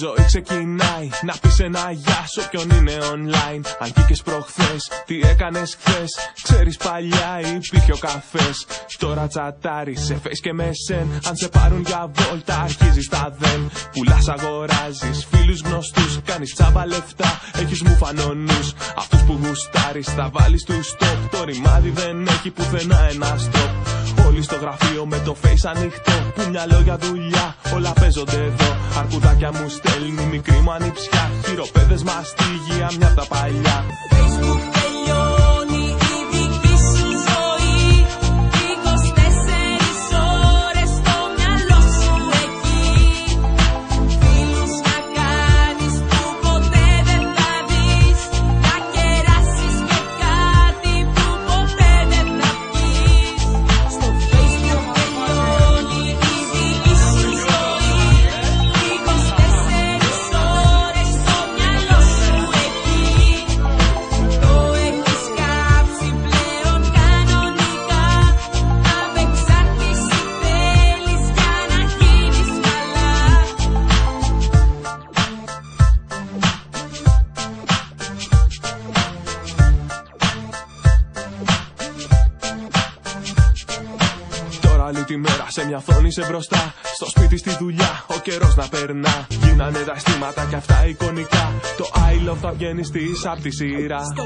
ζωή ξεκινάει. Να πεις ένα γεια σ' όποιον είναι online. Αν κοίκες προχθές, τι έκανες χθες. Ξέρεις παλιά υπήρχε ο καφές. Τώρα τσατάρεις σε face και με σεν. Αν σε πάρουν για βόλτα αρχίζεις τα δεν. Πουλάς, αγοράζεις φίλους γνωστούς. Κάνεις τσάμπα λεφτά, έχεις μουφανονούς. Αυτούς που γουστάρεις θα βάλεις του stop. Το ρημάδι δεν έχει πουθενά ένα stop. Όλοι στο γραφείο με το face ανοιχτό. Που μυαλό για δουλειά, όλα παίζονται εδώ. Αρκουδάκια μου στέλνει μικρή μου ανιψιά. Χειροπέδες μαστίγια μια απ' τα παλιά. Facebook τελειώνει η δική σου ζωή. 24 ώρες στο μυαλό σου εκεί. Φίλους να κάνεις που ποτέ δεν θα δεις. Να κεράσεις και κάτι που ποτέ δεν θα πεις. Στο Facebook τελειώνει η δική σου ζωή. 24 ώρες στο μυαλό σου εκεί. Το έχεις κάψει πλέον κανονικά. Απεξάρτηση θέλεις για να γίνεις καλά. Τώρα όλη τη μέρα σε μια οθόνη σε μπροστά. Στο σπίτι, στη δουλειά, ο καιρός να περνά. Γίνανε τα αισθήματα κι αυτά εικονικά. Το I love θα βγαίνει στις απ' τη σειρά. Στο